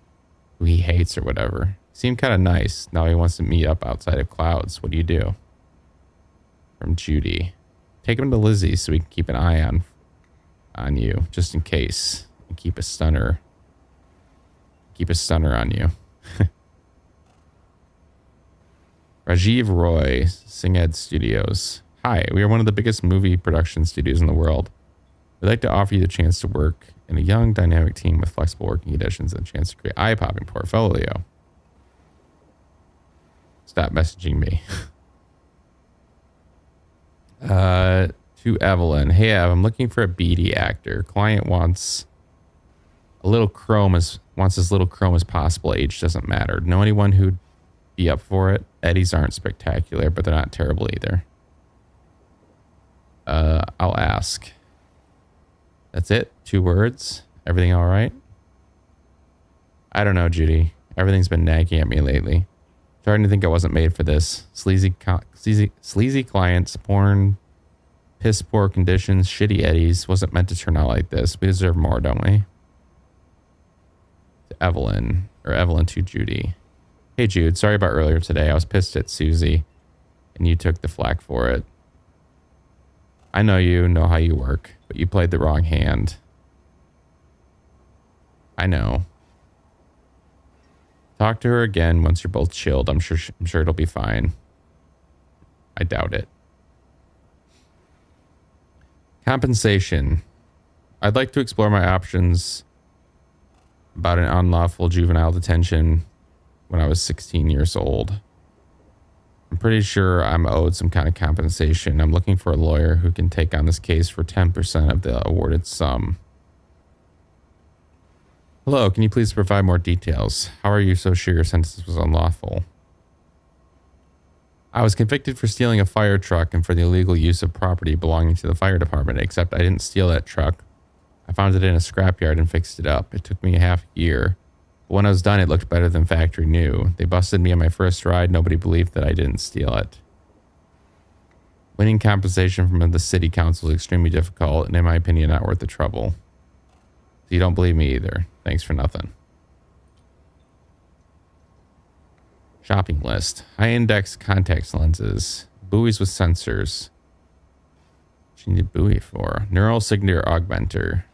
who he hates or whatever. Seemed kind of nice. Now he wants to meet up outside of Clouds. What do you do? From Judy. Take him to Lizzie's so we can keep an eye on you, just in case. And keep a stunner on you. Rajiv Roy, Singed Studios. Hi, we are one of the biggest movie production studios in the world. We'd like to offer you the chance to work in a young, dynamic team with flexible working conditions and a chance to create eye-popping portfolio. Stop messaging me. To Evelyn. Hey, Ev, I'm looking for a BD actor. Client wants as little chrome as possible. Age doesn't matter. Know anyone who'd be up for it? Eddies aren't spectacular, but they're not terrible either. I'll ask. That's it? 2 words? Everything all right? I don't know, Judy. Everything's been nagging at me lately. Starting to think I wasn't made for this. Sleazy clients, porn, piss poor conditions, shitty eddies. Wasn't meant to turn out like this. We deserve more, don't we? To Evelyn to Judy. Hey, Jude. Sorry about earlier today. I was pissed at Susie, and you took the flack for it. I know you know how you work, but you played the wrong hand. I know. Talk to her again once you're both chilled. I'm sure it'll be fine. I doubt it. Compensation. I'd like to explore my options about an unlawful juvenile detention when I was 16 years old. I'm pretty sure I'm owed some kind of compensation. I'm looking for a lawyer who can take on this case for 10% of the awarded sum. Hello, can you please provide more details? How are you so sure your sentence was unlawful? I was convicted for stealing a fire truck and for the illegal use of property belonging to the fire department, except I didn't steal that truck. I found it in a scrapyard and fixed it up. It took me a half year. But when I was done, it looked better than factory new. They busted me on my first ride. Nobody believed that I didn't steal it. Winning compensation from the city council is extremely difficult and, in my opinion, not worth the trouble. So you don't believe me either. Thanks for nothing. Shopping list. High index contact lenses. Buoys with sensors. What you need a buoy for? Neural signal augmenter.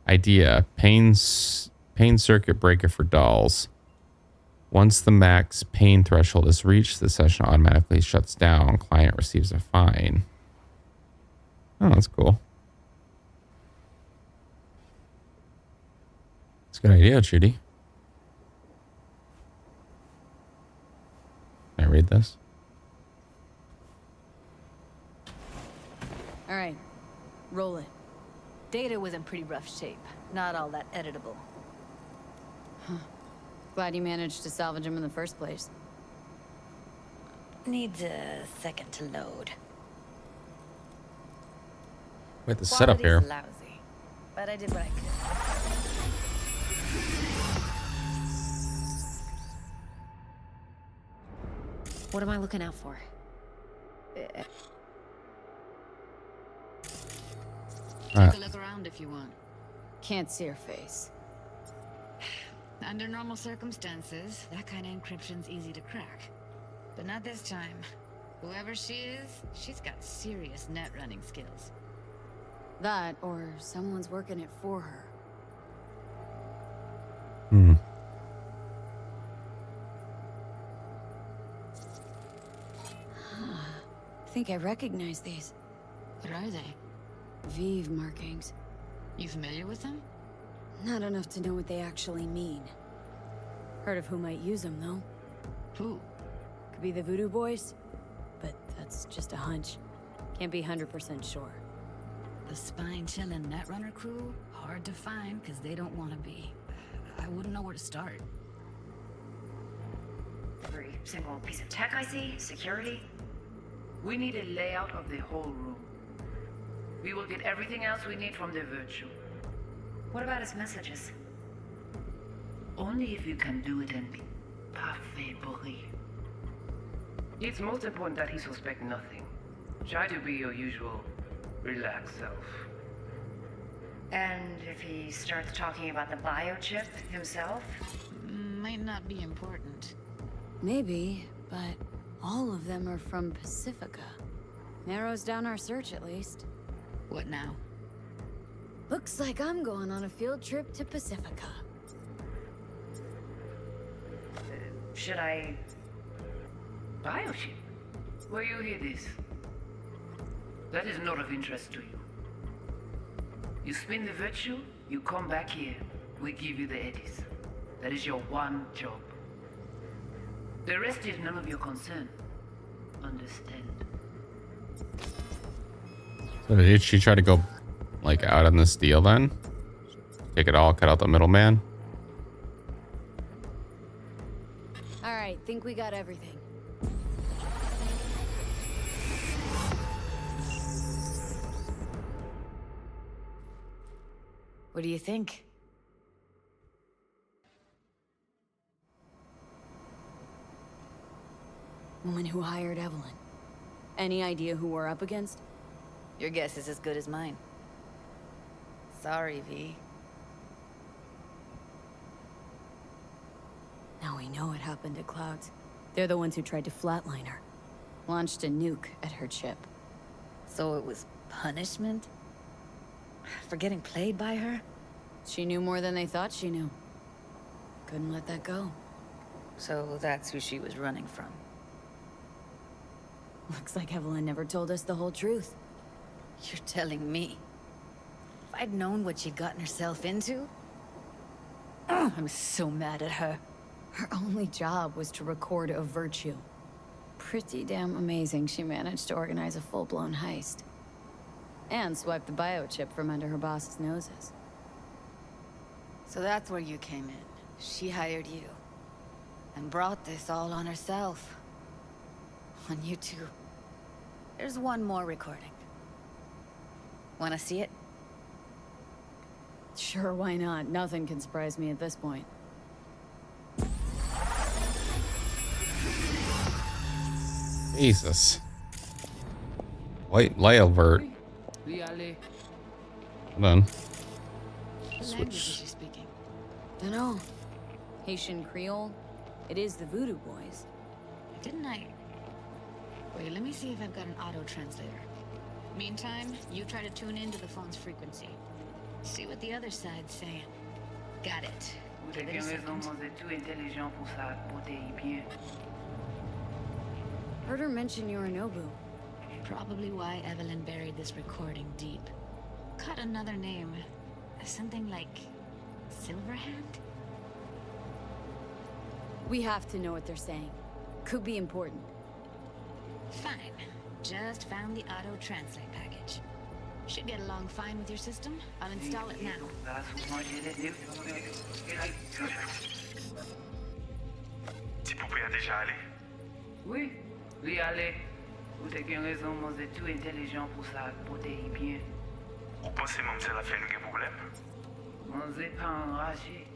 Idea. Pain circuit breaker for dolls. Once the max pain threshold is reached, the session automatically shuts down. Client receives a fine. Oh, that's cool. That's a good idea, Judy. Can I read this? All right, roll it. Data was in pretty rough shape. Not all that editable. Glad you managed to salvage him in the first place. Needs a second to load. Wait, the setup here. Quality's lousy, but I did what I could. What am I looking out for? Take a look around if you want. Can't see her face. Under normal circumstances, that kind of encryption's easy to crack. But not this time. Whoever she is, she's got serious net running skills. That, or someone's working it for her. Hmm. I think I recognize these. What are they? Vive markings. You familiar with them? Not enough to know what they actually mean. Heard of who might use them, though. Who? Could be the Voodoo Boys, but that's just a hunch. Can't be 100% sure. The spine-chilling Netrunner crew? Hard to find, because they don't want to be. I wouldn't know where to start. Every single piece of tech I see, security. We need a layout of the whole room. We will get everything else we need from the virtual. What about his messages? Only if you can do it in parfait bruit. It's most important that he suspect nothing. Try to be your usual, relaxed self. And if he starts talking about the biochip himself? Might not be important. Maybe, but all of them are from Pacifica. Narrows down our search, at least. What now? Looks like I'm going on a field trip to Pacifica. Should I... Biochip? Where you hear this? That is not of interest to you. You spin the virtue, you come back here. We give you the eddies. That is your one job. The rest is none of your concern. Understand? So did she try to go like out on this deal then? Take it all, cut out the middleman? Alright, think we got everything. What do you think? Woman who hired Evelyn. Any idea who we're up against? Your guess is as good as mine. Sorry, V. Now we know what happened to Clouds. They're the ones who tried to flatline her. Launched a nuke at her chip. So it was punishment? For getting played by her? She knew more than they thought she knew. Couldn't let that go. So that's who she was running from. Looks like Evelyn never told us the whole truth. You're telling me? If I'd known what she'd gotten herself into... I'm so mad at her. Her only job was to record a virtue. Pretty damn amazing she managed to organize a full-blown heist. And swipe the biochip from under her boss's noses. So that's where you came in. She hired you. And brought this all on herself. On YouTube. There's one more recording. Wanna see it? Sure, why not? Nothing can surprise me at this point. Jesus. Light alert. Hold on. What language is she speaking? Dunno. Haitian Creole? It is the Voodoo Boys. Didn't I... Wait, let me see if I've got an auto-translator. Meantime, you try to tune into the phone's frequency. See what the other side's saying. Got it. Vous avez raison, vous êtes tout intelligent pour ça, portez bien. Heard her mention Yorinobu. Probably why Evelyn buried this recording deep. Caught another name. Something like... Silverhand? We have to know what they're saying. Could be important. Fine. Just found the auto-translate package. Should get along fine with your system. I'll install it now. Ti poupée a déjà allé? Oui, oui, allez. Vous avez raison, vous êtes tout intelligent pour ça, portez bien. Ou pensez mademoiselle a fait un problème? Vous n'êtes pas enragé.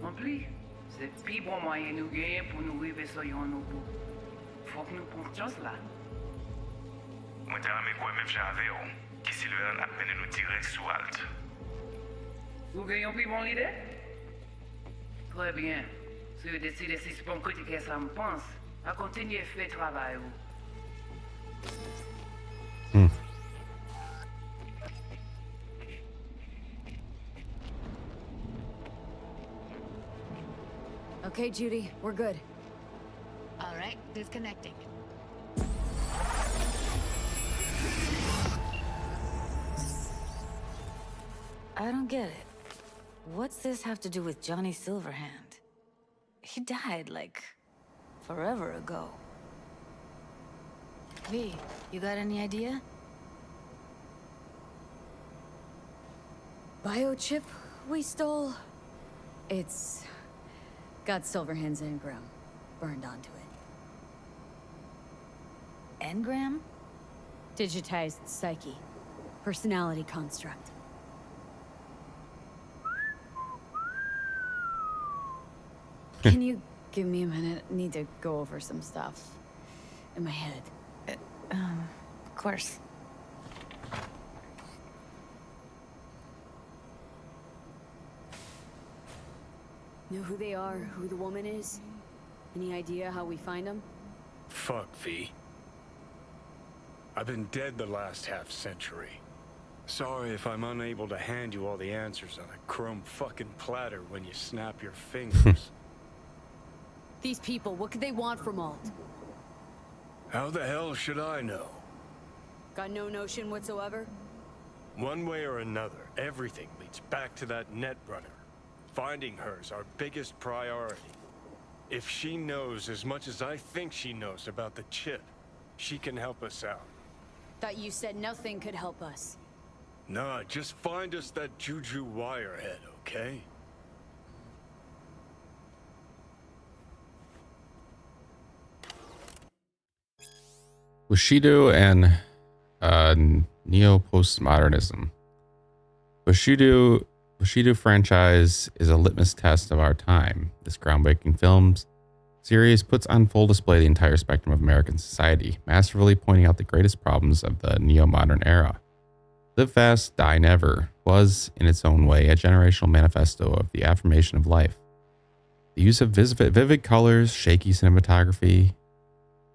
En plus, c'est le plus bon moyen nous gagner pour nous arriver sur nos bouts. Faut que nous prenions chance là. Moi, t'as aimé quoi même j'avais, qui Sylvain a mené nous direct sous Alt. Vous gagnez plus bon l'idée? Très bien. Si vous décidez si c'est bon critiquer ça me pense, à continuer fait travail. Okay, Judy, we're good. All right, disconnecting. I don't get it. What's this have to do with Johnny Silverhand? He died, like, forever ago. V, you got any idea? Biochip we stole? It's got Silverhand's engram burned onto it. Engram? Digitized psyche. Personality construct. Can you give me a minute? I need to go over some stuff in my head. Of course. Know who they are, who the woman is? Any idea how we find them? Fuck, V. I've been dead the last half century. Sorry if I'm unable to hand you all the answers on a chrome fucking platter when you snap your fingers. These people, what could they want from Alt? How the hell should I know? Got no notion whatsoever? One way or another, everything leads back to that Netrunner. Finding her's our biggest priority. If she knows as much as I think she knows about the chip, she can help us out. Thought you said nothing could help us. Nah, just find us that Juju wirehead, okay? Bushido and neo-postmodernism. Bushido franchise is a litmus test of our time. This groundbreaking film series puts on full display the entire spectrum of American society, masterfully pointing out the greatest problems of the neo-modern era. Live Fast, Die Never was, in its own way, a generational manifesto of the affirmation of life. The use of vivid colors, shaky cinematography,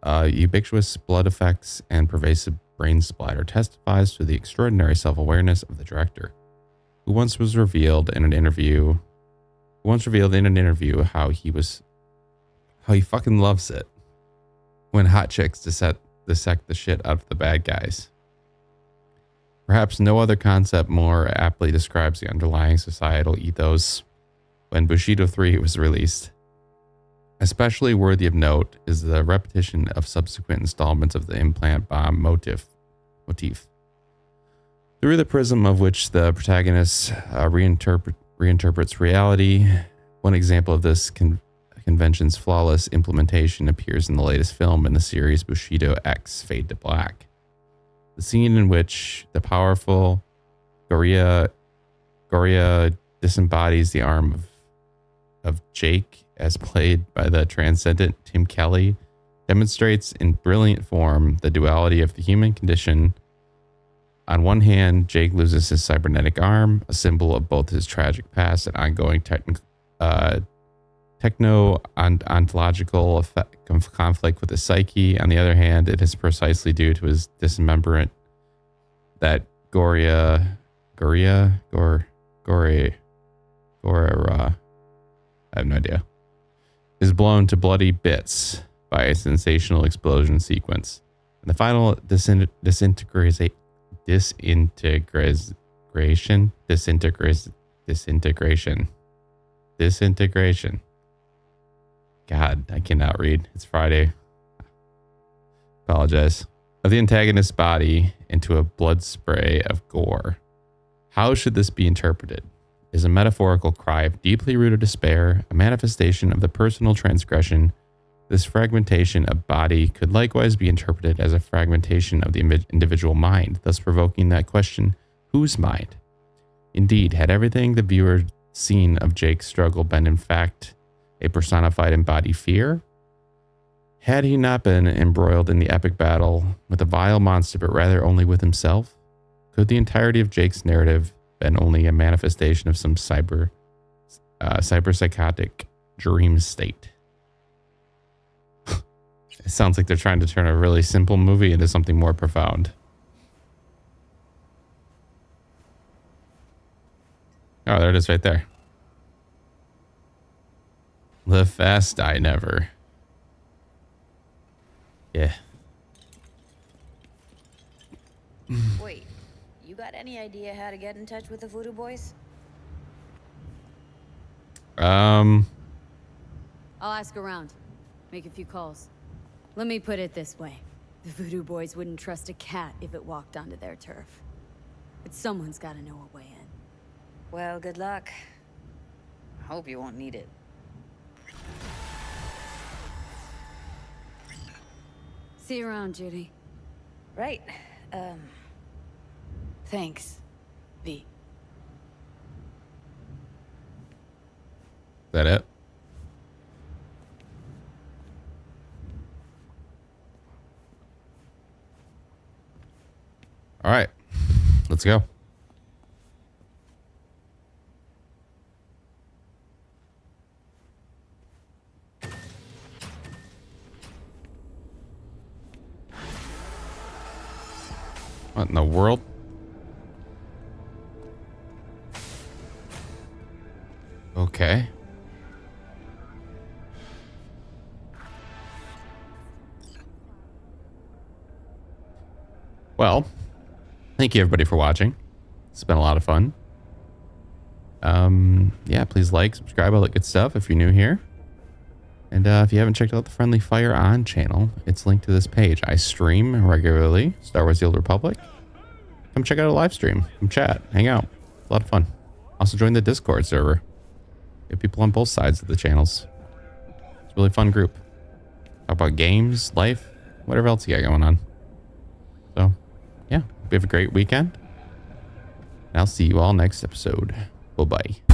ubiquitous blood effects, and pervasive brain splatter testifies to the extraordinary self-awareness of the director, who once revealed in an interview how he fucking loves it when hot chicks dissect the shit out of the bad guys. Perhaps no other concept more aptly describes the underlying societal ethos when Bushido 3 was released. Especially worthy of note is the repetition of subsequent installments of the implant bomb motif. Through the prism of which the protagonist reinterprets reality. One example of this convention's flawless implementation appears in the latest film in the series Bushido X Fade to Black. The scene in which the powerful Goria disembodies the arm of Jake, as played by the transcendent Tim Kelly, demonstrates in brilliant form the duality of the human condition. On one hand, Jake loses his cybernetic arm, a symbol of both his tragic past and ongoing techno-ontological conflict with his psyche. On the other hand, it is precisely due to his dismemberment that Goria, I have no idea, is blown to bloody bits by a sensational explosion sequence. And the final disintegration. God, I cannot read. It's Friday. Apologize. Of the antagonist's body into a blood spray of gore. How should this be interpreted? Is a metaphorical cry of deeply rooted despair, a manifestation of the personal transgression. This fragmentation of body could likewise be interpreted as a fragmentation of the individual mind, thus provoking that question, whose mind? Indeed, had everything the viewer seen of Jake's struggle been in fact a personified embodied fear? Had he not been embroiled in the epic battle with a vile monster, but rather only with himself? Could the entirety of Jake's narrative been only a manifestation of some cyberpsychotic dream state. It sounds like they're trying to turn a really simple movie into something more profound. Oh, there it is right there. Live fast, die never. Yeah. Wait, you got any idea how to get in touch with the Voodoo Boys? Um, I'll ask around. Make a few calls. Let me put it this way. The Voodoo Boys wouldn't trust a cat if it walked onto their turf. But someone's got to know a way in. Well, good luck. Hope you won't need it. See you around, Judy. Right. Thanks, V. Is that it? All right, let's go. What in the world? Okay. Well, thank you everybody for watching. It's been a lot of fun. Yeah, please like, subscribe, all that good stuff if you're new here. And if you haven't checked out the Friendly Fire On channel, it's linked to this page. I stream regularly, Star Wars The Old Republic. Come check out a live stream. Come chat, hang out. It's a lot of fun. Also join the Discord server. Get people on both sides of the channels. It's a really fun group. Talk about games, life, whatever else you got going on. So, yeah, hope you have a great weekend. And I'll see you all next episode. Bye-bye.